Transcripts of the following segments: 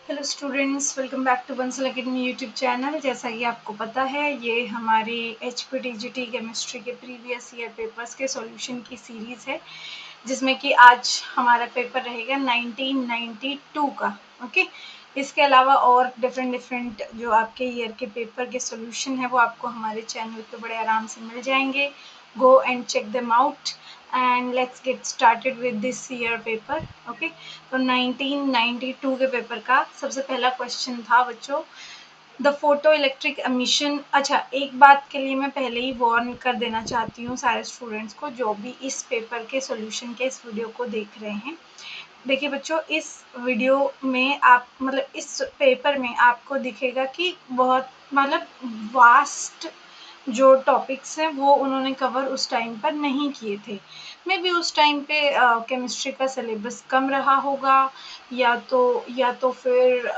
Hello students, welcome back to Bansal Academy YouTube channel. जैसा कि आपको पता है, ये हमारी HPTGT केमिस्ट्री के प्रीवियस ईयर पेपर्स के सॉल्यूशन की सीरीज़ है, जिसमें कि आज हमारा पेपर रहेगा 1992 का। ओके, इसके अलावा और डिफरेंट जो आपके ईयर के पेपर के सॉल्यूशन है वो आपको हमारे चैनल पे बड़े आराम से मिल जाएंगे। Go and check them out and let's get started with this year paper. Okay, तो 1992 के पेपर का सबसे पहला क्वेश्चन था बच्चों, द फोटो इलेक्ट्रिक एमिशन। अच्छा, एक बात के लिए मैं पहले ही वार्न कर देना चाहती हूँ सारे स्टूडेंट्स को जो भी इस पेपर के सॉल्यूशन के इस वीडियो को देख रहे हैं। देखिए बच्चों, इस वीडियो में आप इस पेपर में आपको दिखेगा कि बहुत वास्ट जो टॉपिक्स हैं वो उन्होंने कवर उस टाइम पर नहीं किए थे। मे बी उस टाइम पे केमिस्ट्री का सिलेबस कम रहा होगा, या तो फिर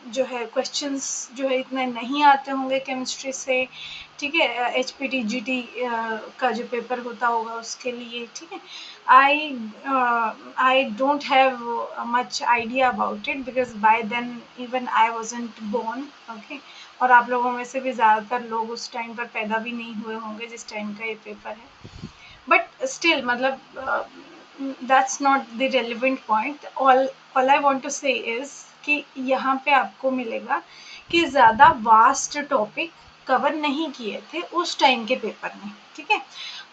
जो है क्वेश्चंस जो है इतने नहीं आते होंगे केमिस्ट्री से। ठीक है, HPTGT का जो पेपर होता होगा उसके लिए। ठीक है, I don't have much idea about it because by then even I wasn't born. Okay, और आप लोगों में से भी ज़्यादातर लोग उस टाइम पर पैदा भी नहीं हुए होंगे जिस टाइम का ये पेपर है। But still that's not the relevant point. All I want to say is कि यहाँ पे आपको मिलेगा कि ज़्यादा वास्ट टॉपिक कवर नहीं किए थे उस टाइम के पेपर में। ठीक है,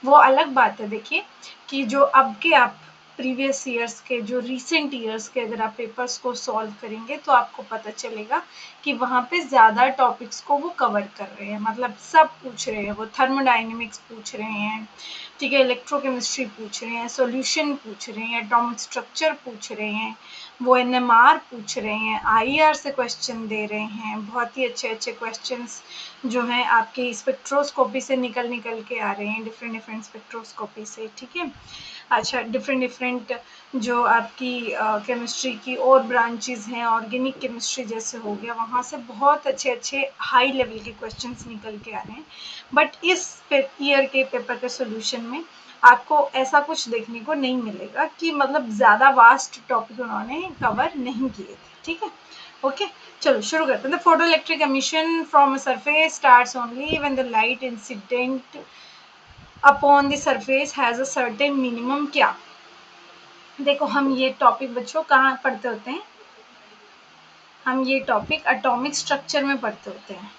वो अलग बात है। देखिए कि जो अब के आप प्रीवियस ईयर्स के, जो रिसेंट ईयर्स के अगर आप पेपर्स को सॉल्व करेंगे तो आपको पता चलेगा कि वहाँ पे ज़्यादा टॉपिक्स को वो कवर कर रहे हैं। सब पूछ रहे हैं, वो थर्मोडाइनमिक्स पूछ रहे हैं, ठीक है, इलेक्ट्रोकेमिस्ट्री पूछ रहे हैं, सॉल्यूशन पूछ रहे हैं, एटॉमिक स्ट्रक्चर पूछ रहे हैं, वो NMR पूछ रहे हैं, IR से क्वेश्चन दे रहे हैं। बहुत ही अच्छे अच्छे क्वेश्चंस जो हैं आपके स्पेक्ट्रोस्कोपी से निकल के आ रहे हैं, डिफरेंट स्पेक्ट्रोस्कोपी से। ठीक है, अच्छा, डिफरेंट जो आपकी केमिस्ट्री की और ब्रांचेस हैं, ऑर्गेनिक केमिस्ट्री जैसे हो गया, वहाँ से बहुत अच्छे हाई लेवल के क्वेश्चंस निकल के आ रहे हैं। बट इस ईयर के पेपर के सॉल्यूशन में आपको ऐसा कुछ देखने को नहीं मिलेगा कि ज़्यादा वास्ट टॉपिक उन्होंने कवर नहीं किए थे। ठीक है, ओके, चलो शुरू करते हैं। The photo electric emission from a surface starts only when the light incident upon the surface has a certain minimum. क्या, देखो, हम ये टॉपिक बच्चों कहाँ पढ़ते होते हैं? हम ये टॉपिक एटॉमिक स्ट्रक्चर में पढ़ते होते हैं।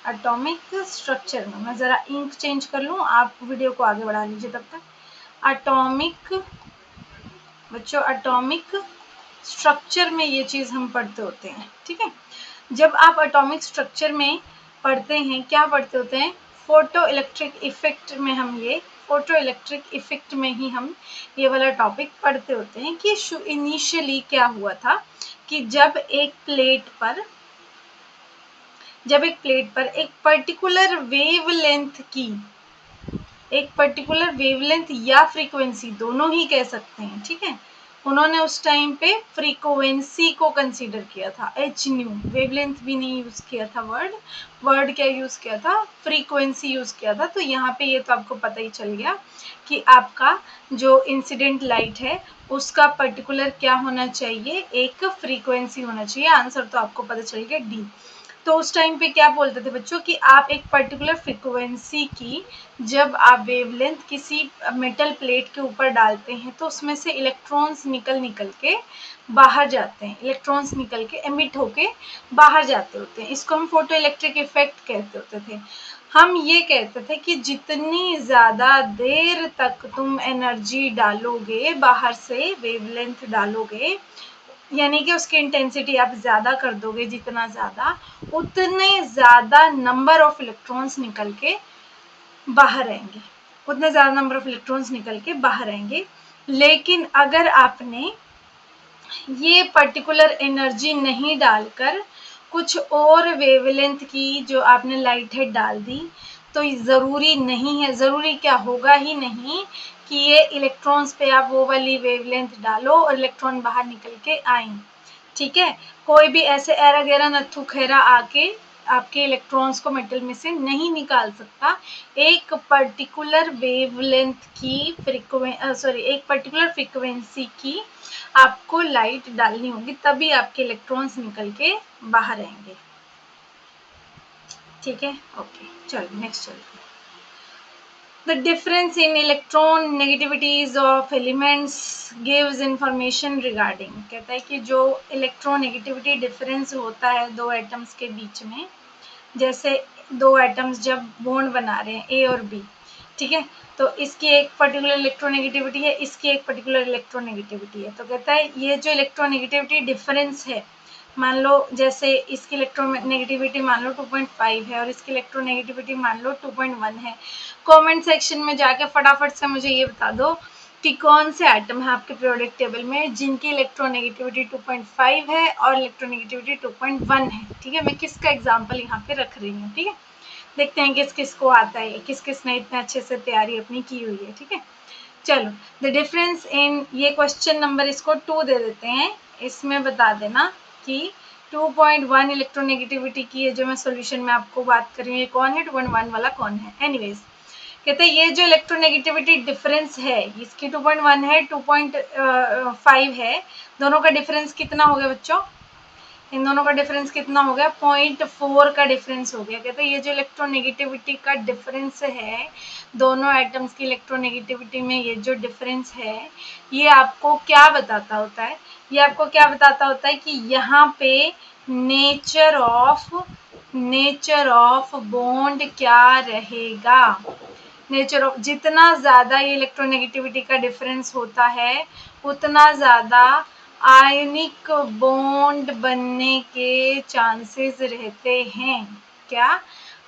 एटॉमिक स्ट्रक्चर में, मैं ज़रा इंक चेंज कर लूँ, आप वीडियो को आगे बढ़ा लीजिए तब तक। एटॉमिक बच्चों, एटॉमिक स्ट्रक्चर में ये चीज़ हम पढ़ते होते हैं। ठीक है, जब आप एटॉमिक स्ट्रक्चर में पढ़ते हैं, क्या पढ़ते होते हैं? फोटो इलेक्ट्रिक इफेक्ट में हम ये फोटो इलेक्ट्रिक इफेक्ट में ही हम ये वाला टॉपिक पढ़ते होते हैं कि इनिशियली क्या हुआ था कि जब एक प्लेट पर एक पर्टिकुलर वेवलेंथ या फ्रीक्वेंसी, दोनों ही कह सकते हैं। ठीक है, उन्होंने उस टाइम पे फ्रीक्वेंसी को कंसीडर किया था, h न्यू, वेवलेंथ भी नहीं यूज किया था, वर्ड क्या यूज किया था? फ्रीक्वेंसी यूज किया था। तो यहाँ पे ये तो आपको पता ही चल गया कि आपका जो इंसिडेंट लाइट है उसका पर्टिकुलर क्या होना चाहिए? एक फ्रीक्वेंसी होना चाहिए। आंसर तो आपको पता चल गया, डी। तो उस टाइम पे क्या बोलते थे बच्चों कि आप एक पर्टिकुलर फ्रीक्वेंसी की जब आप वेवलेंथ किसी मेटल प्लेट के ऊपर डालते हैं तो उसमें से इलेक्ट्रॉन्स निकल के बाहर जाते हैं, इलेक्ट्रॉन्स निकल के एमिट होके बाहर जाते होते हैं। इसको हम फोटो इलेक्ट्रिक इफेक्ट कहते होते थे। हम ये कहते थे कि जितनी ज़्यादा देर तक तुम एनर्जी डालोगे, बाहर से वेवलेंथ डालोगे, यानी कि उसकी इंटेंसिटी आप ज़्यादा कर दोगे, जितना ज़्यादा, उतने ज़्यादा नंबर ऑफ इलेक्ट्रॉन्स निकल के बाहर आएंगे, उतने ज़्यादा नंबर ऑफ इलेक्ट्रॉन्स निकल के बाहर आएंगे। लेकिन अगर आपने ये पर्टिकुलर एनर्जी नहीं डालकर कुछ और वेवलेंथ की जो आपने लाइट है डाल दी, तो ज़रूरी नहीं है, ज़रूरी क्या, होगा ही नहीं कि ये इलेक्ट्रॉन्स पे आप वो वाली वेवलेंथ डालो और इलेक्ट्रॉन बाहर निकल के आए। ठीक है, कोई भी ऐसे एरा गैरा नत्थु खेरा आके आपके इलेक्ट्रॉन्स को मेटल में से नहीं निकाल सकता। एक पर्टिकुलर वेवलेंथ की एक पर्टिकुलर फ्रीक्वेंसी की आपको लाइट डालनी होगी, तभी आपके इलेक्ट्रॉन्स निकल के बाहर आएंगे। ठीक है, ओके, चलो नेक्स्ट चलते हैं। The difference in electron negativities of elements gives information regarding, कहता है कि जो इलेक्ट्रोनेगेटिविटी डिफरेंस होता है दो एटम्स के बीच में, जैसे दो एटम्स जब बॉन्ड बना रहे हैं ए और बी, ठीक है, तो इसकी एक पर्टिकुलर इलेक्ट्रोनेगेटिविटी है, इसकी एक पर्टिकुलर इलेक्ट्रोनेगेटिविटी है। तो कहता है ये जो इलेक्ट्रोनेगेटिविटी डिफरेंस है, मान लो जैसे इसकी इलेक्ट्रोनेगेटिविटी मान लो 2.5 है और इसकी इलेक्ट्रोनेगेटिविटी मान लो 2.1 है। कमेंट सेक्शन में जाके फटाफट से मुझे ये बता दो कि कौन से एटम है आपके पीरियोडिक टेबल में जिनकी इलेक्ट्रोनेगेटिविटी 2.5 है और इलेक्ट्रोनेगेटिविटी 2.1 है। ठीक है, मैं किसका एग्जाम्पल यहाँ पे रख रही हूँ। ठीक है, देखते हैं किस किस को आता है, किस किस ने इतने अच्छे से तैयारी अपनी की हुई है। ठीक है, चलो द डिफरेंस इन, ये क्वेश्चन नंबर इसको 2 दे देते हैं, इसमें बता देना कि 2.1 इलेक्ट्रोनेगेटिविटी की है जो मैं सॉल्यूशन में आपको बात कर रही हूँ, ये कौन है, 2.1 वाला कौन है। एनीवेज, कहते हैं ये जो इलेक्ट्रोनेगेटिविटी डिफरेंस है, इसकी 2.1 है, 2.5 है, दोनों का डिफरेंस कितना हो गया बच्चों, इन दोनों का डिफरेंस कितना हो गया, 0.4 का डिफरेंस हो गया। कहते हैं ये जो इलेक्ट्रोनेगेटिविटी का डिफरेंस है, दोनों एटम्स की इलेक्ट्रोनेगेटिविटी में ये जो डिफरेंस है, ये आपको क्या बताता होता है, ये आपको क्या बताता होता है कि यहाँ पे नेचर ऑफ बॉन्ड क्या रहेगा। नेचर ऑफ, जितना ज़्यादा ये इलेक्ट्रोनेगेटिविटी का डिफरेंस होता है उतना ज़्यादा आयनिक बॉन्ड बनने के चांसेस रहते हैं। क्या,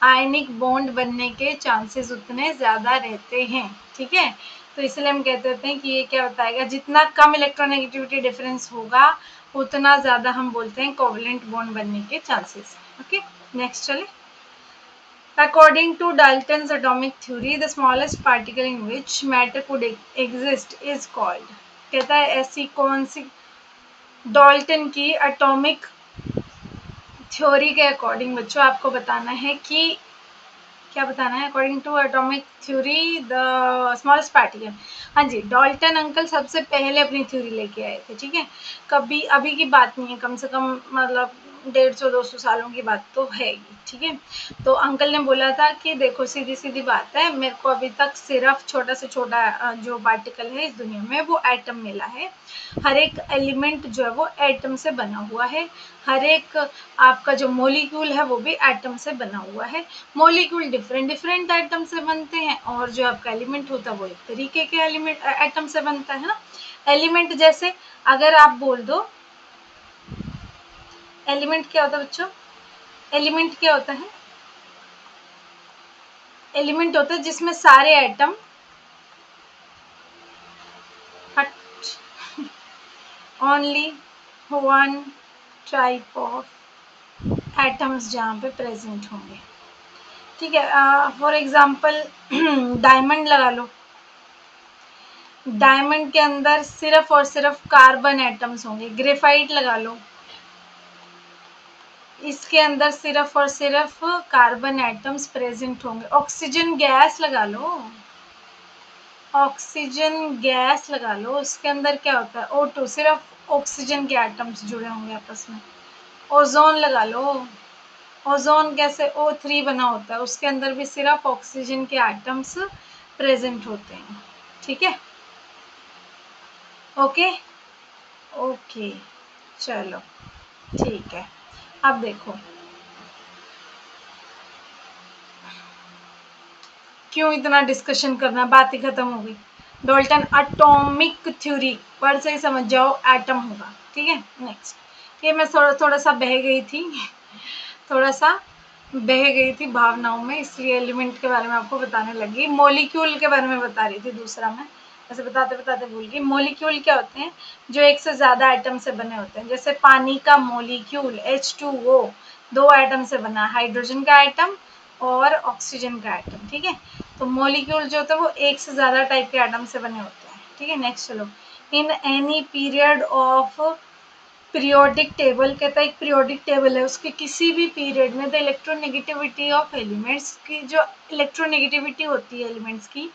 आयनिक बॉन्ड बनने के चांसेस उतने ज़्यादा रहते हैं। ठीक है, तो इसलिए हम कहते हैं कि ये क्या बताएगा, जितना कम इलेक्ट्रोनेगेटिविटी डिफरेंस होगा उतना ज़्यादा हम बोलते हैं कोवलेंट बॉन्ड बनने के चांसेस। ओके, नेक्स्ट चले। According to Dalton's atomic theory, the smallest particle in which matter could exist is called, कहता है ऐसी कौन सी, डाल्टन की एटॉमिक थ्योरी के अकॉर्डिंग बच्चों आपको बताना है कि क्या बताना है, according to atomic theory the smallest particle. हाँ जी, डाल्टन अंकल सबसे पहले अपनी थ्योरी लेके आए थे। ठीक है, कभी अभी की बात नहीं है, कम से कम मतलब 150-200 सालों की बात तो है ही। ठीक है, तो अंकल ने बोला था कि देखो सीधी सीधी बात है, मेरे को अभी तक सिर्फ छोटा से छोटा जो पार्टिकल है इस दुनिया में वो एटम मिला है। हर एक एलिमेंट जो है वो एटम से बना हुआ है, हर एक आपका जो मॉलिक्यूल है वो भी एटम से बना हुआ है। मॉलिक्यूल डिफरेंट डिफरेंट एटम से बनते हैं और जो आपका एलिमेंट होता है वो एक तरीके के एलिमेंट एटम से बनता है ना। एलिमेंट जैसे अगर आप बोल दो, एलिमेंट क्या होता है बच्चों, एलिमेंट क्या होता है, एलिमेंट होता है जिसमें सारे atom only one type of atoms जहाँ पे प्रेजेंट होंगे। ठीक है, फॉर एग्जांपल डायमंड लगा लो, डायमंड के अंदर सिर्फ और सिर्फ कार्बन एटम्स होंगे। ग्रेफाइट लगा लो, इसके अंदर सिर्फ और सिर्फ कार्बन एटम्स प्रेजेंट होंगे। ऑक्सीजन गैस लगा लो, ऑक्सीजन गैस लगा लो, उसके अंदर क्या होता है, O2, सिर्फ ऑक्सीजन के एटम्स जुड़े होंगे आपस में। ओजोन लगा लो, ओजोन कैसे O3 बना होता है, उसके अंदर भी सिर्फ ऑक्सीजन के एटम्स प्रेजेंट होते हैं। ठीक है, ओके ओके, चलो ठीक है। अब देखो क्यों इतना डिस्कशन करना, बात ही खत्म हो गई। डाल्टन एटॉमिक थ्योरी पर से ही समझ जाओ एटम होगा। ठीक है, नेक्स्ट, ये मैं थोड़ा सा बह गई थी, थोड़ा सा बह गई थी भावनाओं में, इसलिए एलिमेंट के बारे में आपको बताने लगी। मॉलिक्यूल के बारे में बता रही थी दूसरा, मैं ऐसे बताते बताते भूल गई। मॉलिक्यूल क्या होते हैं, जो एक से ज़्यादा आइटम से बने होते हैं। जैसे पानी का मॉलिक्यूल H2O 2 आइटम से बना, हाइड्रोजन का आइटम और ऑक्सीजन का आइटम। ठीक है, तो मॉलिक्यूल जो होता है वो एक से ज़्यादा टाइप के आइटम से बने होते हैं। ठीक है, नेक्स्ट चलो। In any period of periodic table कहता है एक पीरियोडिक टेबल है, उसके किसी भी पीरियड में द इलेक्ट्रोनेगेटिविटी ऑफ एलिमेंट्स की जो इलेक्ट्रोनेगेटिविटी होती है एलिमेंट्स की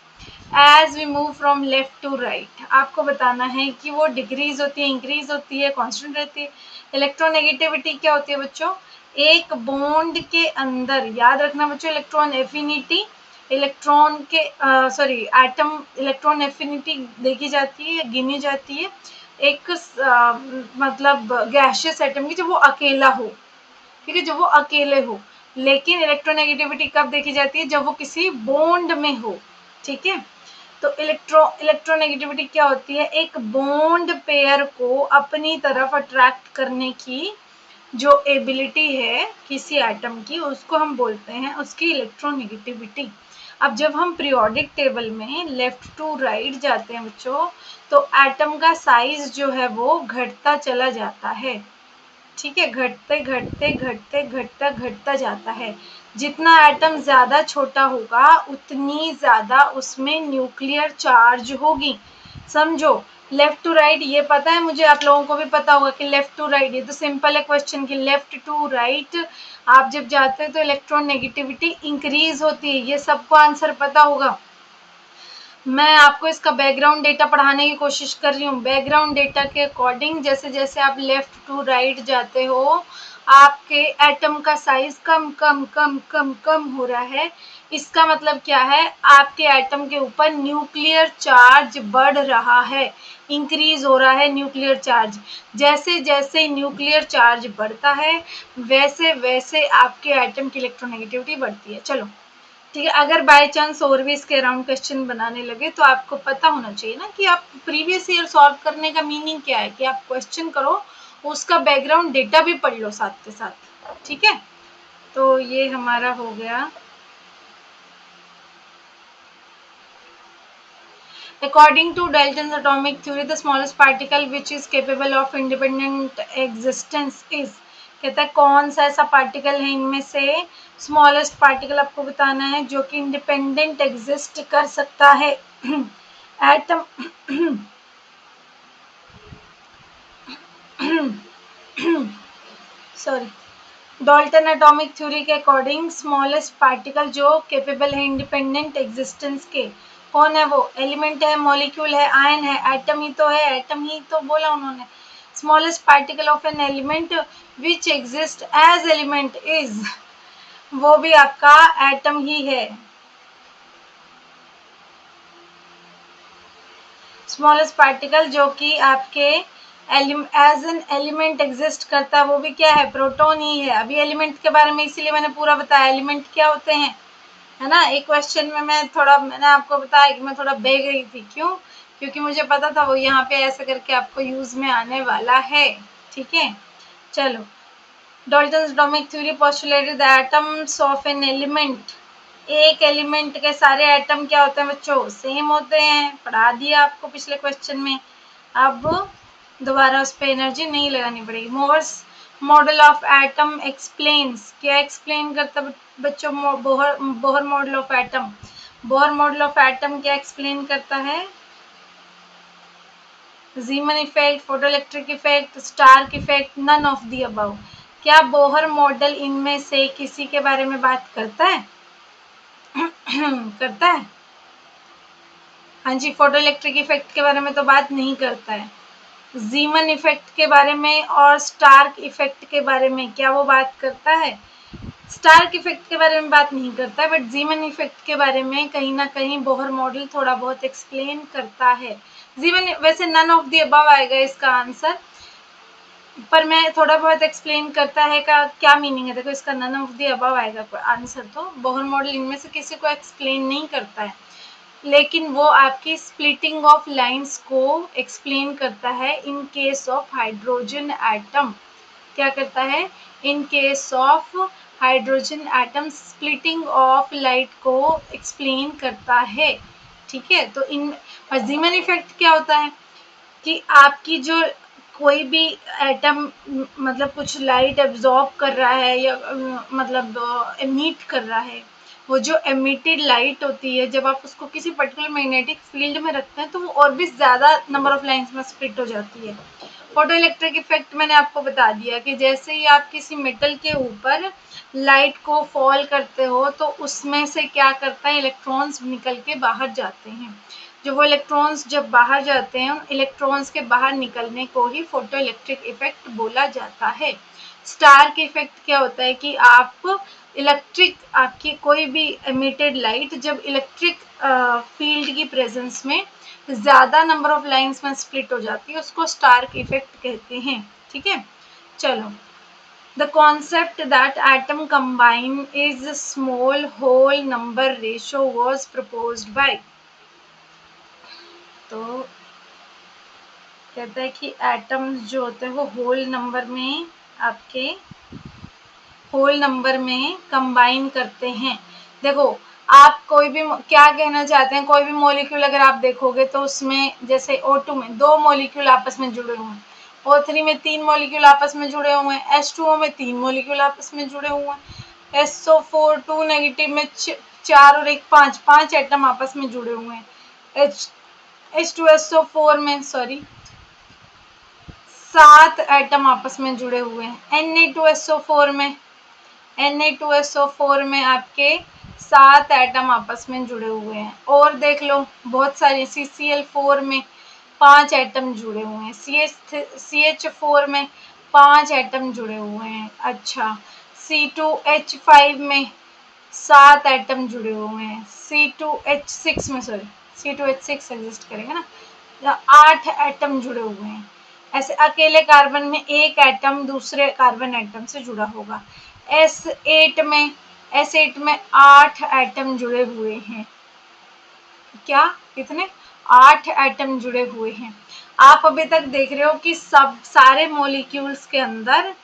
as we move from left to right, आपको बताना है कि वो डिक्रीज होती है, इंक्रीज होती है, कांस्टेंट रहती है। इलेक्ट्रोनेगेटिविटी क्या होती है बच्चों? एक बॉन्ड के अंदर, याद रखना बच्चों, इलेक्ट्रॉन एफिनिटी, इलेक्ट्रॉन के सॉरी एटम इलेक्ट्रॉन एफिनिटी देखी जाती है, गिनी जाती है एक मतलब गैशियस एटम की, जब वो अकेला हो, ठीक है, जब वो अकेले हो। लेकिन इलेक्ट्रोनेगेटिविटी कब देखी जाती है? जब वो किसी बॉन्ड में हो, ठीक है। तो इलेक्ट्रोनेगेटिविटी क्या होती है? एक बॉन्ड पेयर को अपनी तरफ अट्रैक्ट करने की जो एबिलिटी है किसी एटम की, उसको हम बोलते हैं उसकी इलेक्ट्रोनेगेटिविटी। अब जब हम पीरियोडिक टेबल में लेफ्ट टू राइट जाते हैं बच्चों, तो एटम का साइज जो है वो घटता चला जाता है, ठीक है, घटते घटते घटते घटता घटता जाता है। जितना एटम ज्यादा छोटा होगा उतनी ज्यादा उसमें न्यूक्लियर चार्ज होगी। समझो, लेफ्ट टू राइट ये पता है मुझे, आप लोगों को भी पता होगा कि लेफ्ट टू राइट, ये तो सिंपल है क्वेश्चन की, लेफ्ट टू राइट आप जब जाते हैं तो इलेक्ट्रॉन नेगेटिविटी इंक्रीज होती है, ये सबको आंसर पता होगा। मैं आपको इसका बैकग्राउंड डेटा पढ़ाने की कोशिश कर रही हूँ। बैकग्राउंड डेटा के अकॉर्डिंग जैसे जैसे आप लेफ्ट टू राइट जाते हो, आपके एटम का साइज कम कम कम कम कम हो रहा है। इसका मतलब क्या है? आपके एटम के ऊपर न्यूक्लियर चार्ज बढ़ रहा है, इंक्रीज हो रहा है न्यूक्लियर चार्ज। जैसे जैसे न्यूक्लियर चार्ज बढ़ता है वैसे वैसे आपके एटम की इलेक्ट्रोनेगेटिविटी बढ़ती है। चलो ठीक है, अगर बाय चांस और भी इसके अराउंड क्वेश्चन बनाने लगे तो आपको पता होना चाहिए ना कि आप प्रीवियस ईयर सॉल्व करने का मीनिंग क्या है, कि आप क्वेश्चन करो उसका बैकग्राउंड डेटा भी पढ़ लो साथ के साथ, ठीक है। तो ये हमारा हो गया। According to Dalton's atomic theory, the smallest particle which is capable of independent existence is, कहता है कौन सा ऐसा पार्टिकल है इनमें से स्मॉलेस्ट पार्टिकल आपको बताना है जो कि इंडिपेंडेंट एग्जिस्ट कर सकता है। Atom sorry, Dalton atomic theory के अकॉर्डिंग स्मॉलेस्ट पार्टिकल जो केपेबल है इंडिपेंडेंट एग्जिस्टेंस के, कौन है वो? एलिमेंट है, मॉलिक्यूल है, आयन है, एटम ही तो है, एटम ही तो बोला उन्होंने। Smallest particle of an element which exist as element is, वो भी आपका एटम ही है। स्मॉलेस्ट पार्टिकल जो कि आपके एज एन एलिमेंट एग्जिस्ट करता है वो भी क्या है? प्रोटॉन ही है। अभी एलिमेंट के बारे में इसीलिए मैंने पूरा बताया एलिमेंट क्या होते हैं, है ना। एक क्वेश्चन में मैंने आपको बताया कि मैं थोड़ा बह गई थी, क्यों? क्योंकि मुझे पता था वो यहाँ पे ऐसे करके आपको यूज में आने वाला है, ठीक है। चलो, Dalton's atomic theory postulated the atoms of an element, एक एलिमेंट के सारे एटम क्या होते हैं बच्चों? सेम होते हैं, पढ़ा दिया आपको पिछले क्वेश्चन में। अब दोबारा उस पर एनर्जी नहीं लगानी पड़ेगी। Bohr's model of atom explains, क्या एक्सप्लेन करता बच्चों? Bohr model of atom, Bohr model of atom क्या एक्सप्लेन करता है? Zeeman effect, photoelectric effect, Stark effect, none of the above. क्या बोहर मॉडल इनमें से किसी के बारे में बात करता है? करता है? हाँ जी, फोटोइलेक्ट्रिक इफेक्ट के बारे में तो बात नहीं करता है। जीमन इफेक्ट के बारे में और स्टार्क इफेक्ट के बारे में क्या वो बात करता है? स्टार्क इफेक्ट के बारे में बात नहीं करता है, बट जीमन इफेक्ट के बारे में कहीं ना कहीं बोहर मॉडल थोड़ा बहुत एक्सप्लेन करता है। जीमन, वैसे नन ऑफ द अबव आएगा इसका आंसर, पर मैं थोड़ा बहुत एक्सप्लेन करता है का क्या मीनिंग है। देखो, इसका नन ऑफ द अबव आएगा आंसर, तो बोहर मॉडल इनमें से किसी को एक्सप्लेन नहीं करता है, लेकिन वो आपकी स्प्लिटिंग ऑफ लाइंस को एक्सप्लेन करता है in case of hydrogen atom. क्या करता है? In case of hydrogen atom splitting of light को एक्सप्लेन करता है, ठीक है। तो इन जीमन इफेक्ट क्या होता है कि आपकी जो कोई भी एटम मतलब कुछ लाइट एब्जॉर्ब कर रहा है या मतलब एमिट कर रहा है, वो जो एमिटेड लाइट होती है जब आप उसको किसी पर्टिकुलर मैग्नेटिक फील्ड में रखते हैं तो वो और भी ज़्यादा नंबर ऑफ लाइंस में स्प्लिट हो जाती है। फोटो इलेक्ट्रिक इफेक्ट मैंने आपको बता दिया कि जैसे ही आप किसी मेटल के ऊपर लाइट को फॉल करते हो तो उसमें से क्या करता है, इलेक्ट्रॉन्स निकल के बाहर जाते हैं। जो वो इलेक्ट्रॉन्स जब बाहर जाते हैं, उन इलेक्ट्रॉन्स के बाहर निकलने को ही फोटो इलेक्ट्रिक इफेक्ट बोला जाता है। स्टार्क इफेक्ट क्या होता है कि आप इलेक्ट्रिक, आपकी कोई भी एमिटेड लाइट जब इलेक्ट्रिक फील्ड की प्रेजेंस में ज्यादा नंबर ऑफ लाइंस में स्प्लिट हो जाती है, उसको स्टार्क इफेक्ट कहते हैं। ठीक है, चलो। The concept that atom combine is small whole number ratio was proposed by, तो कहता है कि एटम्स जो होते हैं वो होल नंबर में, आपके होल नंबर में कंबाइन करते हैं। देखो, आप कोई भी क्या कहना चाहते हैं, कोई भी मॉलिक्यूल अगर आप देखोगे तो उसमें जैसे O2 में 2 मॉलिक्यूल आपस में जुड़े हुए हैं, O3 में 3 मॉलिक्यूल आपस में जुड़े हुए हैं, H2O में 3 मॉलिक्यूल आपस में जुड़े हुए हैं, SO4 2 नेगेटिव में 4 और 1 5 एटम आपस में जुड़े हुए हैं, H2SO4 में 7 एटम आपस में जुड़े हुए हैं, Na2SO4 में आपके 7 एटम आपस में जुड़े हुए हैं। और देख लो बहुत सारे, CCl4 में 5 एटम जुड़े हुए हैं, CH4 में 5 एटम जुड़े हुए हैं। अच्छा, C2H5 में 7 एटम जुड़े हुए हैं, C2H6 में C2H6 एग्जिस्ट करेगा ना, 8 एटम जुड़े हुए हैं। ऐसे अकेले कार्बन में एक एटम दूसरे कार्बन एटम से जुड़ा होगा। S8 में 8 एटम जुड़े हुए हैं। क्या, कितने? 8 एटम जुड़े हुए हैं। आप अभी तक देख रहे हो कि सब सारे मॉलिक्यूल्स के अंदर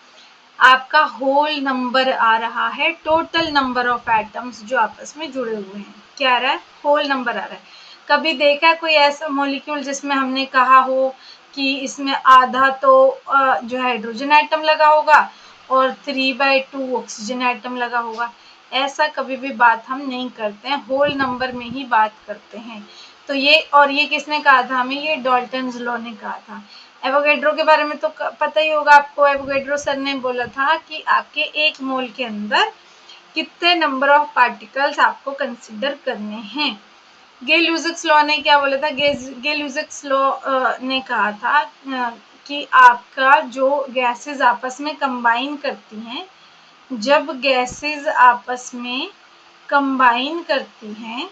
आपका होल नंबर आ रहा है, टोटल नंबर ऑफ एटम्स जो आपस में जुड़े हुए हैं। क्या आ रहा है? होल नंबर आ रहा है। कभी देखा कोई ऐसा मॉलिक्यूल जिसमें हमने कहा हो कि इसमें आधा तो जो हाइड्रोजन एटम लगा होगा और 3/2 ऑक्सीजन एटम लगा होगा? ऐसा कभी भी बात हम नहीं करते हैं, होल नंबर में ही बात करते हैं। तो ये किसने कहा था हमें? ये डाल्टन्स लॉ ने कहा था। एवोगैड्रो के बारे में तो पता ही होगा आपको। एवोगैड्रो सर ने बोला था कि आपके 1 मोल के अंदर कितने नंबर ऑफ पार्टिकल्स आपको कंसिडर करने हैं। गे-लुसाक्स लॉ ने क्या बोला था? गे-लुसाक्स लॉ ने कहा था कि आपका जो गैसेस आपस में कंबाइन करती हैं, जब गैसेस आपस में कंबाइन करती हैं,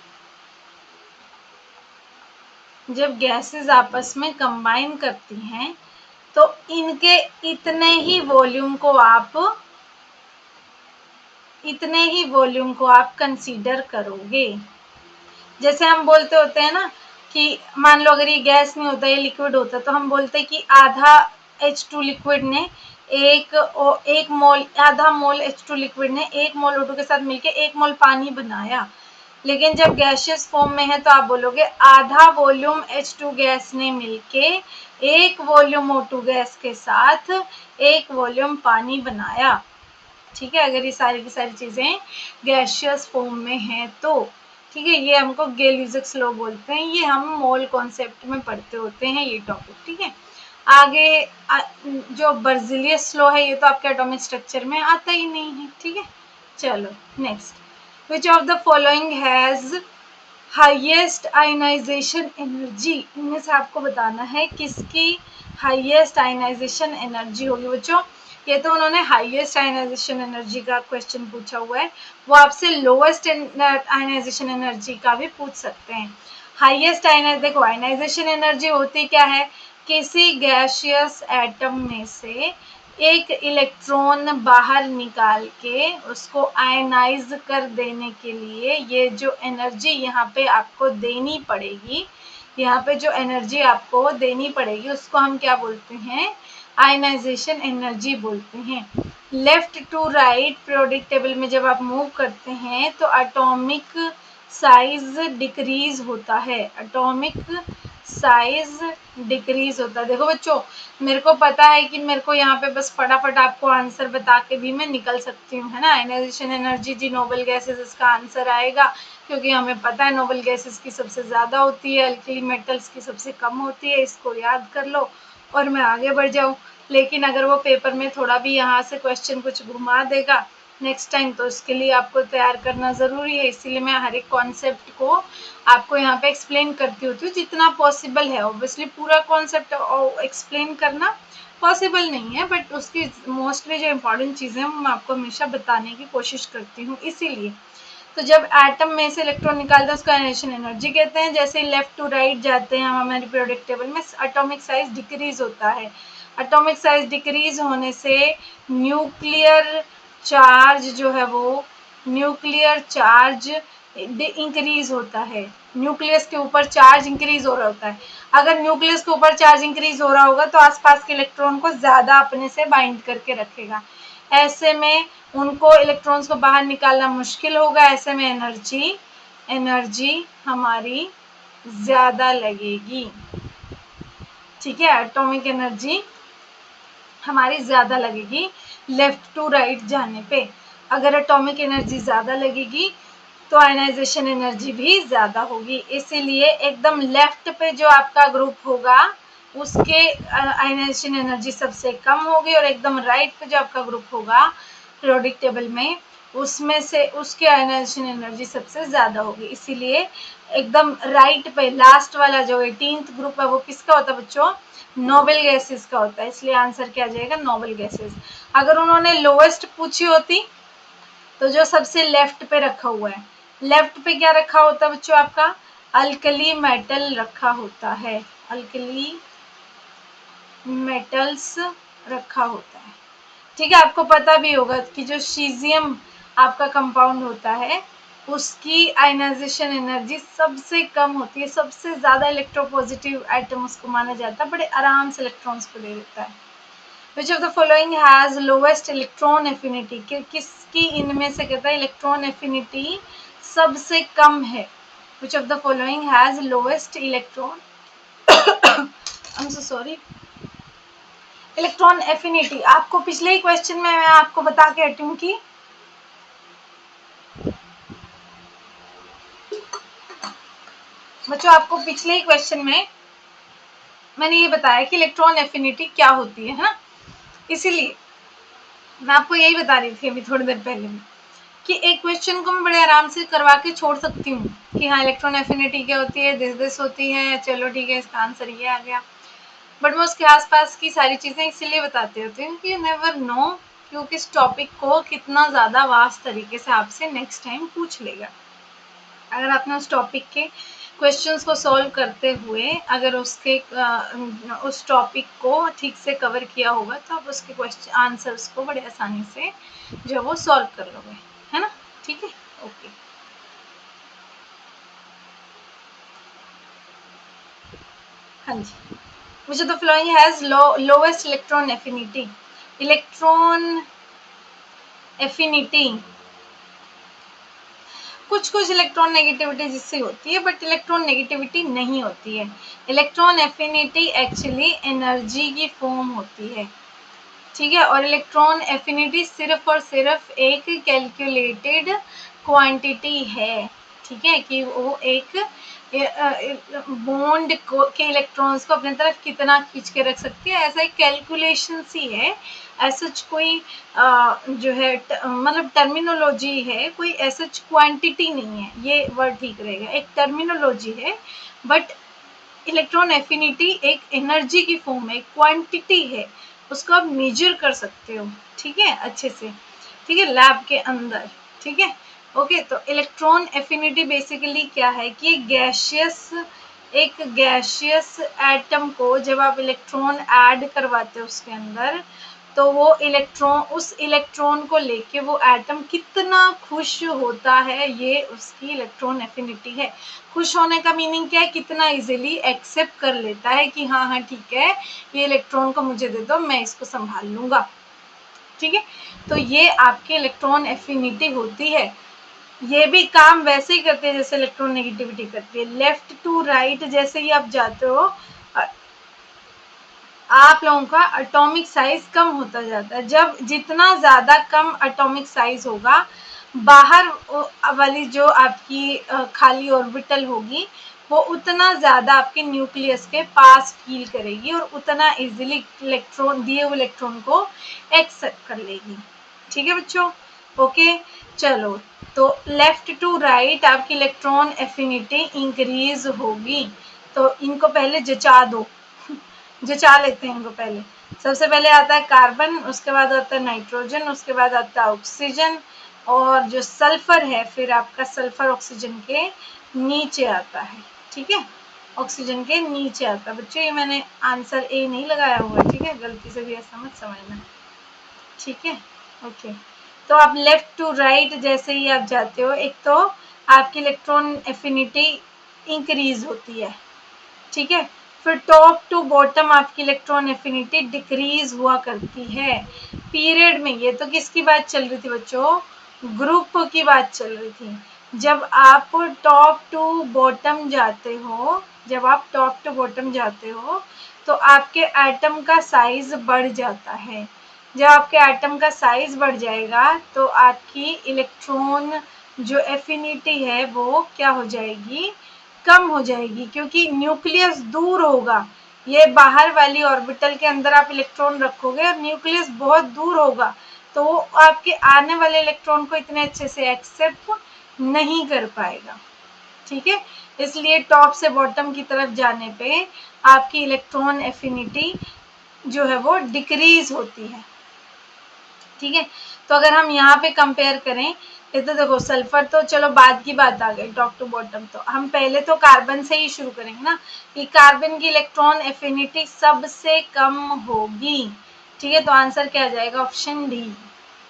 जब गैसेस आपस में कंबाइन करती हैं तो इनके इतने ही वॉल्यूम को आप कंसीडर करोगे। जैसे हम बोलते होते हैं ना कि मान लो अगर ये गैस नहीं होता, ये लिक्विड होता, तो हम बोलते हैं कि आधा H2 लिक्विड ने आधा मोल H2 लिक्विड ने 1 मोल O2 के साथ मिलके 1 मोल पानी बनाया। लेकिन जब गैसियस फॉर्म में है तो आप बोलोगे आधा वॉल्यूम H2 गैस ने मिलके 1 वॉल्यूम O2 गैस के साथ 1 वॉल्यूम पानी बनाया। ठीक है, अगर ये सारी की सारी चीजें गैसियस फॉर्म में है तो। ठीक है, ये हमको गे-लुसाक्स लॉ बोलते हैं, ये हम मोल कॉन्सेप्ट में पढ़ते होते हैं ये टॉपिक। ठीक है, आगे जो बर्ज़िलियस लॉ है, ये तो आपके एटॉमिक स्ट्रक्चर में आता ही नहीं है। ठीक है, चलो next. Which of the following has highest ionization energy? इनमें से आपको बताना है किसकी हाईएस्ट आयनाइजेशन एनर्जी होगी। बच्चों, ये तो उन्होंने हाईएस्ट आयनाइजेशन एनर्जी का क्वेश्चन पूछा हुआ है, वो आपसे लोएस्ट आयनाइजेशन एनर्जी का भी पूछ सकते हैं। हाईएस्ट देखो, आयनाइजेशन एनर्जी होती क्या है? किसी गैसियस एटम में से एक इलेक्ट्रॉन बाहर निकाल के उसको आयनाइज कर देने के लिए ये जो एनर्जी यहाँ पे आपको देनी पड़ेगी, यहाँ पे जो एनर्जी आपको देनी पड़ेगी उसको हम क्या बोलते हैं? आयनाइजेशन एनर्जी बोलते हैं। Left to right periodic table में जब आप मूव करते हैं तो एटॉमिक साइज डिक्रीज होता है, एटॉमिक साइज डिक्रीज होता है। देखो बच्चों, मेरे को पता है कि मेरे को यहाँ पे बस फटाफट आपको आंसर बता के भी मैं निकल सकती हूँ, है ना। आयनाइजेशन एनर्जी जी नोबल गैसेस इसका आंसर आएगा, क्योंकि हमें पता है नोबल गैसेस की सबसे ज़्यादा होती है, अल्कली मेटल्स की सबसे कम होती है, इसको याद कर लो। और मैं आगे बढ़ जाऊँ। लेकिन अगर वो पेपर में थोड़ा भी यहाँ से क्वेश्चन कुछ घुमा देगा नेक्स्ट टाइम, तो उसके लिए आपको तैयार करना ज़रूरी है। इसीलिए मैं हर एक कॉन्सेप्ट को आपको यहाँ पे एक्सप्लेन करती होती हूँ जितना पॉसिबल है। ऑब्वियसली पूरा कॉन्सेप्ट एक्सप्लेन करना पॉसिबल नहीं है, बट उसकी मोस्टली जो इम्पोर्टेंट चीज़ें हैं वो मैं आपको हमेशा बताने की कोशिश करती हूँ। इसीलिए तो जब एटम में से इलेक्ट्रॉन निकालते हैं उसको आयनाइजेशन एनर्जी कहते हैं। जैसे लेफ्ट टू राइट जाते हैं हम हमारे पीरियोडिक टेबल में, एटॉमिक साइज डिक्रीज होता है। एटॉमिक साइज डिक्रीज होने से न्यूक्लियर चार्ज जो है वो न्यूक्लियर चार्ज इंक्रीज होता है। न्यूक्लियस के ऊपर चार्ज इंक्रीज हो रहा होता है। अगर न्यूक्लियस के ऊपर चार्ज इंक्रीज हो रहा होगा तो आसपास के इलेक्ट्रॉन को ज़्यादा अपने से बाइंड करके रखेगा। ऐसे में उनको इलेक्ट्रॉन्स को बाहर निकालना मुश्किल होगा। ऐसे में एनर्जी हमारी ज़्यादा लगेगी। ठीक है, एटॉमिक एनर्जी हमारी ज़्यादा लगेगी लेफ्ट टू राइट जाने पे। अगर एटॉमिक एनर्जी ज़्यादा लगेगी तो आयनाइजेशन एनर्जी भी ज़्यादा होगी। इसीलिए एकदम लेफ्ट पे जो आपका ग्रुप होगा उसके आयनाइजेशन एनर्जी सबसे कम होगी, और एकदम राइट पे जो आपका ग्रुप होगा पीरियोडिक टेबल में उसमें से उसके आयनाइजेशन एनर्जी सबसे ज़्यादा होगी। इसीलिए एकदम राइट पे लास्ट वाला जो 18th ग्रुप है वो किसका होता है बच्चों? नोबल गैसेस का होता है। इसलिए आंसर क्या आ जाएगा? Noble gases. अगर उन्होंने लोएस्ट पूछी होती तो जो सबसे लेफ्ट पे रखा हुआ है, लेफ्ट पे क्या रखा होता है बच्चों? आपका अल्कली मेटल रखा होता है। अल्कली मेटल्स रखा होता है। ठीक है, आपको पता भी होगा कि जो सीजियम आपका कंपाउंड होता है उसकी आयनाइजेशन एनर्जी सबसे कम होती है। सबसे ज़्यादा इलेक्ट्रोपॉजिटिव एटम उसको माना जाता है, बड़े आराम से इलेक्ट्रॉन्स को दे देता है। Which of the following has lowest electron affinity? किसकी इनमें से कहता है इलेक्ट्रॉन एफिनिटी सबसे कम है? Which of the following has lowest electron I'm so sorry electron affinity. आपको पिछले ही क्वेश्चन में मैं आपको बता के हटी हूँ कि बच्चों आपको पिछले ही क्वेश्चन में मैंने ये बताया कि इलेक्ट्रॉन एफिनिटी क्या होती है ना। इसीलिए मैं आपको यही बता रही थी अभी थोड़ी देर पहले में कि एक क्वेश्चन को मैं बड़े आराम से करवा के छोड़ सकती हूँ कि हाँ इलेक्ट्रॉन एफिनिटी क्या होती है, दिस होती है, चलो ठीक है इसका आंसर ये आ गया। बट मैं उसके आसपास की सारी चीज़ें इसीलिए बताती होती हूँ कि यू नेवर नो कि किस टॉपिक को कितना ज़्यादा वास्ट तरीके से आपसे नेक्स्ट टाइम पूछ लेगा। अगर आपने उस टॉपिक के क्वेश्चंस को सॉल्व करते हुए अगर उसके उस टॉपिक को ठीक से कवर किया होगा तो आप उसके क्वेश्चन आंसर्स को बड़े आसानी से जो वो सॉल्व कर लोगे, है ना। ठीक है, ओके। हाँ जी, which of the following has lowest electron affinity? Electron affinity कुछ इलेक्ट्रॉन नेगेटिविटी जिससे होती है, बट इलेक्ट्रॉन नेगेटिविटी नहीं होती है। इलेक्ट्रॉन एफिनिटी एक्चुअली एनर्जी की फॉर्म होती है। ठीक है, और इलेक्ट्रॉन एफिनिटी सिर्फ और सिर्फ एक कैलकुलेटेड क्वांटिटी है। ठीक है, कि वो एक बॉन्ड के इलेक्ट्रॉन्स को अपने तरफ कितना खींच के रख सकती है, ऐसा एक कैलकुलेशन सी है। ऐसा कोई जो है मतलब टर्मिनोलॉजी है, कोई ऐसा क्वांटिटी नहीं है, ये वर्ड ठीक रहेगा। एक टर्मिनोलॉजी है, बट इलेक्ट्रॉन एफिनिटी एक एनर्जी की फॉर्म है, क्वांटिटी है, उसको आप मेजर कर सकते हो। ठीक है, अच्छे से, ठीक है, लैब के अंदर। ठीक है, ओके। तो इलेक्ट्रॉन एफिनिटी बेसिकली क्या है कि एक गैशियस एटम को जब आप इलेक्ट्रॉन ऐड करवाते हो उसके अंदर, तो वो उस इलेक्ट्रॉन को लेके वो एटम कितना खुश होता है, ये उसकी इलेक्ट्रॉन एफिनिटी है। खुश होने का मीनिंग क्या है? कितना इजीली एक्सेप्ट कर लेता है कि हाँ हाँ ठीक है, ये इलेक्ट्रॉन को मुझे दे दो, मैं इसको संभाल लूंगा। ठीक है, तो ये आपकी इलेक्ट्रॉन एफिनिटी होती है। ये भी काम वैसे ही करते हैं जैसे इलेक्ट्रॉन नेगेटिविटी करती है। लेफ्ट टू राइट जैसे ही आप जाते हो आप लोगों का एटॉमिक साइज कम होता जाता है। जब जितना ज़्यादा कम एटॉमिक साइज होगा, बाहर वाली जो आपकी खाली ऑर्बिटल होगी वो उतना ज़्यादा आपके न्यूक्लियस के पास फील करेगी और उतना इजीली इलेक्ट्रॉन, दिए हुए इलेक्ट्रॉन को एक्सेप्ट कर लेगी। ठीक है बच्चों, ओके। चलो, तो लेफ्ट टू राइट आपकी इलेक्ट्रॉन एफिनिटी इंक्रीज होगी। तो इनको पहले जचा दो, जचा लेते हैं इनको पहले। सबसे पहले आता है कार्बन, उसके बाद आता है नाइट्रोजन, उसके बाद आता है ऑक्सीजन, और जो सल्फर है फिर आपका सल्फर ऑक्सीजन के नीचे आता है। ठीक है, ऑक्सीजन के नीचे आता है। बच्चों ये मैंने आंसर ए नहीं लगाया हुआ, ठीक है, गलती से भी ऐसा मत समझना। ठीक है, ओके। तो आप लेफ्ट टू राइट जैसे ही आप जाते हो, एक तो आपकी इलेक्ट्रॉन एफिनिटी इंक्रीज होती है, ठीक है, फिर टॉप टू बॉटम आपकी इलेक्ट्रॉन एफिनिटी डिक्रीज हुआ करती है पीरियड में। ये तो किसकी बात चल रही थी बच्चों, ग्रुप की बात चल रही थी। जब आप टॉप टू बॉटम जाते हो, जब आप टॉप टू बॉटम जाते हो तो आपके एटम का साइज बढ़ जाता है। जब आपके एटम का साइज बढ़ जाएगा तो आपकी इलेक्ट्रॉन जो एफिनिटी है वो क्या हो जाएगी, कम हो जाएगी, क्योंकि न्यूक्लियस दूर होगा। ये बाहर वाली ऑर्बिटल के अंदर आप इलेक्ट्रॉन रखोगे और न्यूक्लियस बहुत दूर होगा, तो वो आपके आने वाले इलेक्ट्रॉन को इतने अच्छे से एक्सेप्ट नहीं कर पाएगा। ठीक है, इसलिए टॉप से बॉटम की तरफ जाने पे आपकी इलेक्ट्रॉन एफिनिटी जो है वो डिक्रीज होती है। ठीक है, तो अगर हम यहाँ पे कंपेयर करें, ये तो देखो सल्फर तो चलो बाद की बात आ गई, टॉप टू बॉटम, तो हम पहले तो कार्बन से ही शुरू करेंगे ना, कि कार्बन की इलेक्ट्रॉन एफिनिटी सबसे कम होगी। ठीक है, तो आंसर क्या आ जाएगा, ऑप्शन डी।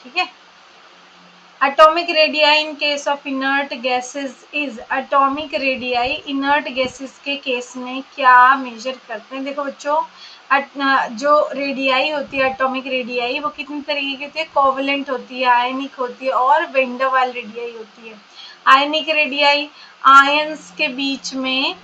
ठीक है, atomic radii in case of inert gases is, atomic radii inert gases के केस में क्या मेजर करते हैं। देखो बच्चों, जो रेडियाई होती है, एटॉमिक रेडियाई, वो कितनी तरीके की होती है, कोवलेंट होती है, आयनिक होती है, और वैन डर वाल रेडियाई होती है। आयनिक रेडियाई आयंस के बीच में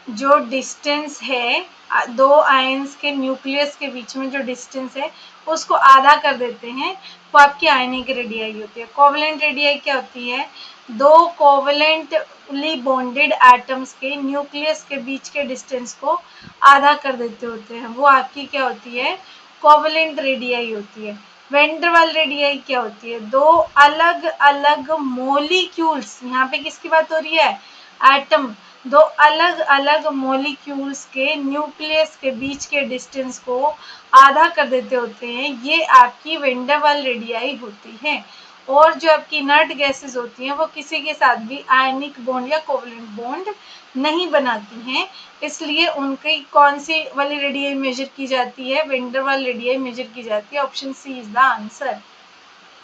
जो डिस्टेंस है, दो आयंस के न्यूक्लियस के बीच में जो डिस्टेंस है उसको आधा कर देते हैं, वो आपकी आयनिक रेडियाई होती है। कोवलेंट रेडियाई क्या होती है, दो कोवलेंटली बॉन्डेड एटम्स के न्यूक्लियस के बीच के डिस्टेंस को आधा कर देते होते हैं, वो आपकी क्या होती है, कोवलेंट रेडियाई होती है। वैन डर वाल रेडियाई क्या होती है, दो अलग अलग मोलिक्यूल्स, यहाँ पे किसकी बात हो रही है, एटम, दो अलग अलग मोलिक्यूल्स के न्यूक्लियस के बीच के डिस्टेंस को आधा कर देते होते हैं, ये आपकी वैन डर वाल रेडियाई होती है। और जो आपकी इनर्ट गैसेस होती हैं वो किसी के साथ भी आयनिक बॉन्ड या कोवलेंट बॉन्ड नहीं बनाती हैं, इसलिए उनकी कौन सी वाली रेडियाई मेजर की जाती है, वैन डर वाल रेडियाई मेजर की जाती है। Option C is the answer.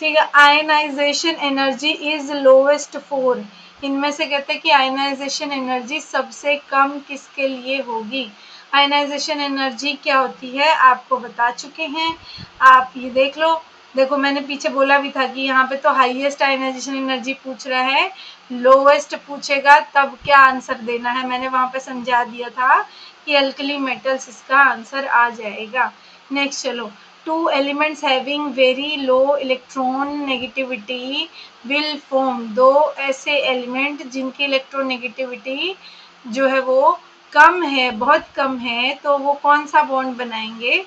ठीक है, ionisation energy is lowest for, इनमें से कहते हैं कि आयनाइजेशन एनर्जी सबसे कम किसके लिए होगी। आयनाइजेशन एनर्जी क्या होती है आपको बता चुके हैं, आप ये देख लो। देखो मैंने पीछे बोला भी था कि यहाँ पे तो हाईएस्ट आयनाइजेशन एनर्जी पूछ रहा है, लोवेस्ट पूछेगा तब क्या आंसर देना है, मैंने वहाँ पे समझा दिया था कि अल्कली मेटल्स इसका आंसर आ जाएगा। नेक्स्ट चलो, two elements having very low electron negativity will form, दो ऐसे एलिमेंट जिनकी इलेक्ट्रोनेगेटिविटी जो है वो कम है, बहुत कम है, तो वो कौन सा बॉन्ड बनाएंगे,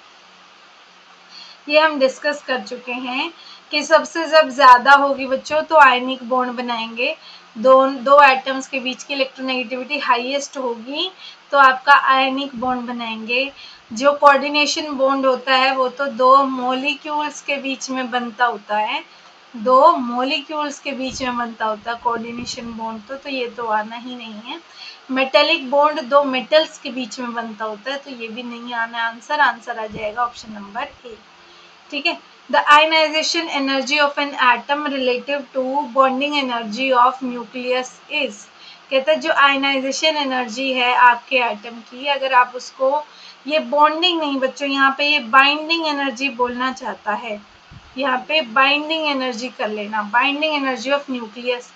ये हम डिस्कस कर चुके हैं कि सबसे जब ज़्यादा होगी बच्चों तो आयनिक बॉन्ड बनाएंगे, दो एटम्स के बीच की इलेक्ट्रोनेगेटिविटी हाईएस्ट होगी तो आपका आयनिक बॉन्ड बनाएंगे। जो कोऑर्डिनेशन बॉन्ड होता है वो तो दो मॉलिक्यूल्स के बीच में बनता होता है, दो मॉलिक्यूल्स के बीच में बनता होता है कोऑर्डिनेशन बॉन्ड, तो ये तो आना ही नहीं है। मेटेलिक बॉन्ड दो मेटल्स के बीच में बनता होता है, तो ये भी नहीं आना आंसर, आंसर आ जाएगा ऑप्शन नंबर ए। ठीक है, the ionisation energy of an atom relative to bonding energy of nucleus is, कहता है जो आयनाइजेशन एनर्जी है आपके एटम की, अगर आप उसको, ये बॉन्डिंग नहीं बच्चों, यहाँ पे ये बाइंडिंग एनर्जी बोलना चाहता है, यहाँ पे बाइंडिंग एनर्जी कर लेना, binding energy of nucleus,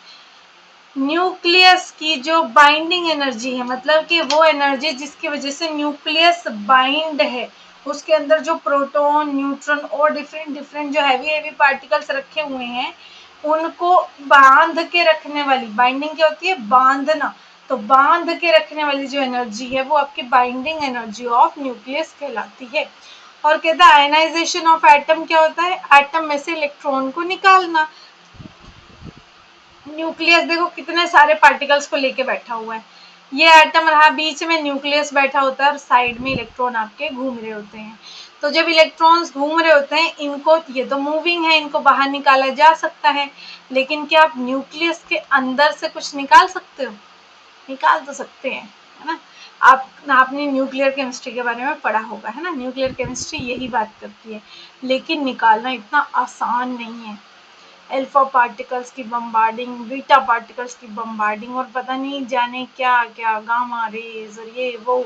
nucleus की जो बाइंडिंग एनर्जी है, मतलब कि वो एनर्जी जिसकी वजह से न्यूक्लियस बाइंड है, उसके अंदर जो प्रोटॉन, न्यूट्रॉन और डिफरेंट डिफरेंट जो हैवी पार्टिकल्स रखे हुए हैं उनको बांध के रखने वाली, बाइंडिंग क्या होती है, बांधना, तो बांध के रखने वाली जो एनर्जी है वो आपकी बाइंडिंग एनर्जी ऑफ न्यूक्लियस कहलाती है। और कहता है आयनाइजेशन ऑफ एटम क्या होता है, एटम में से इलेक्ट्रॉन को निकालना। न्यूक्लियस देखो कितने सारे पार्टिकल्स को लेके बैठा हुआ है, ये एटम रहा, बीच में न्यूक्लियस बैठा होता है और साइड में इलेक्ट्रॉन आपके घूम रहे होते हैं। तो जब इलेक्ट्रॉन्स घूम रहे होते हैं, इनको, ये तो मूविंग है, इनको बाहर निकाला जा सकता है, लेकिन क्या आप न्यूक्लियस के अंदर से कुछ निकाल सकते हो? निकाल तो सकते हैं, है ना। आपने न्यूक्लियर केमिस्ट्री के बारे में पढ़ा होगा, है ना। न्यूक्लियर केमिस्ट्री यही बात करती है, लेकिन निकालना इतना आसान नहीं है। अल्फा पार्टिकल्स की बम्बार्डिंग, बीटा पार्टिकल्स की बम्बार्डिंग, और पता नहीं जाने क्या क्या, गामा रेज और ये वो,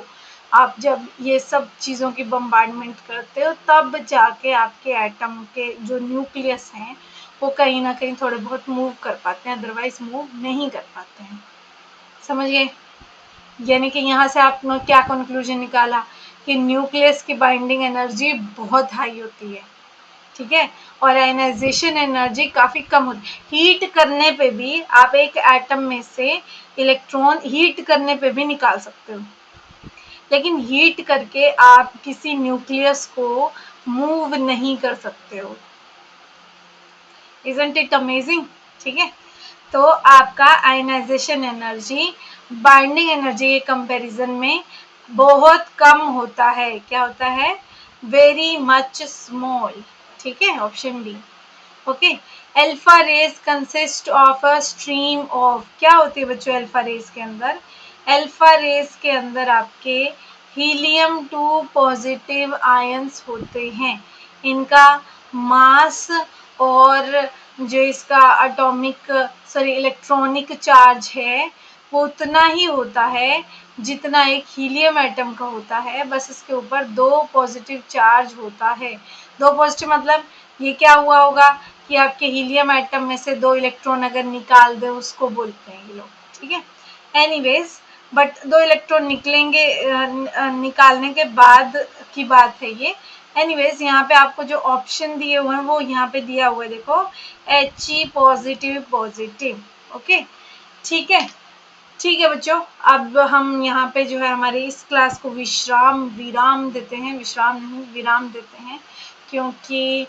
आप जब ये सब चीज़ों की बम्बार्डमेंट करते हो तब जाके आपके एटम के जो न्यूक्लियस हैं वो कहीं ना कहीं थोड़े बहुत मूव कर पाते हैं, अदरवाइज मूव नहीं कर पाते हैं। समझ गए? यानी कि यहाँ से आपने क्या कंक्लूजन निकाला कि न्यूक्लियस की बाइंडिंग एनर्जी बहुत हाई होती है, ठीक है, और आयनाइजेशन एनर्जी काफ़ी कम होती है। हीट करने पे भी आप एक एटम में से इलेक्ट्रॉन हीट करने पे भी निकाल सकते हो, लेकिन हीट करके आप किसी न्यूक्लियस को मूव नहीं कर सकते हो। Isn't it amazing? ठीक है, तो आपका आयनाइजेशन एनर्जी बाइंडिंग एनर्जी के कंपैरिजन में बहुत कम होता है। क्या होता है? Very much small. ठीक है, option D. Okay, alpha rays consist of a stream of, क्या होती है बच्चों अल्फा रेज के अंदर? अल्फा रेज के अंदर आपके हीलियम 2 पॉजिटिव आयंस होते हैं। इनका मास और जो इसका एटॉमिक इलेक्ट्रॉनिक चार्ज है वो उतना ही होता है जितना एक हीलियम एटम का होता है, बस इसके ऊपर 2 पॉजिटिव चार्ज होता है। 2 पॉजिटिव मतलब ये क्या हुआ होगा कि आपके हीलियम एटम में से 2 इलेक्ट्रॉन अगर निकाल दे उसको बोलते हैं ये लोग, ठीक है। एनीवेज, बट 2 इलेक्ट्रॉन निकलेंगे, निकालने के बाद की बात है ये। एनीवेज, यहाँ पे आपको जो ऑप्शन दिए हुए हैं वो यहाँ पे दिया हुआ है, देखो He पॉजिटिव पॉजिटिव। ओके, ठीक है। ठीक है बच्चों, अब हम यहाँ पे जो है हमारे इस क्लास को विराम देते हैं, विश्राम नहीं विराम देते हैं, क्योंकि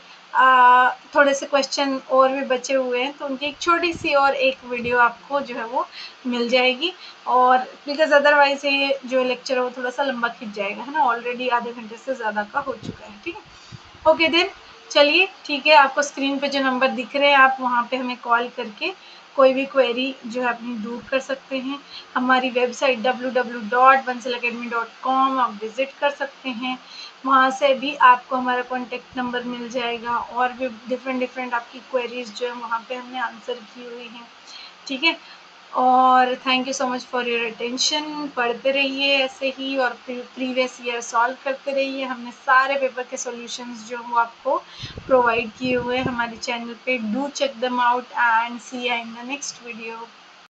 थोड़े से क्वेश्चन और भी बचे हुए हैं, तो उनकी एक छोटी सी और एक वीडियो आपको जो है वो मिल जाएगी, और बिकॉज अदरवाइज ये जो लेक्चर है वो थोड़ा सा लंबा खिंच जाएगा, है ना। ऑलरेडी आधे घंटे से ज़्यादा का हो चुका है, ठीक है। ओके देन, चलिए ठीक है, आपको स्क्रीन पे जो नंबर दिख रहे हैं आप वहाँ पे हमें कॉल करके कोई भी क्वेरी जो है अपनी दूर कर सकते हैं। हमारी वेबसाइट www.bansalacademy.com आप विज़िट कर सकते हैं, वहाँ से भी आपको हमारा कॉन्टेक्ट नंबर मिल जाएगा, और भी डिफरेंट आपकी क्वेरीज जो है वहाँ पे हमने आंसर की हुई हैं, ठीक है। और thank you so much for your attention. पढ़ते रहिए ऐसे ही, और प्रीवियस ईयर सॉल्व करते रहिए। हमने सारे पेपर के सॉल्यूशंस जो वो आपको प्रोवाइड किए हुए हैं हमारे चैनल पे। Do check them out and see you in the next video.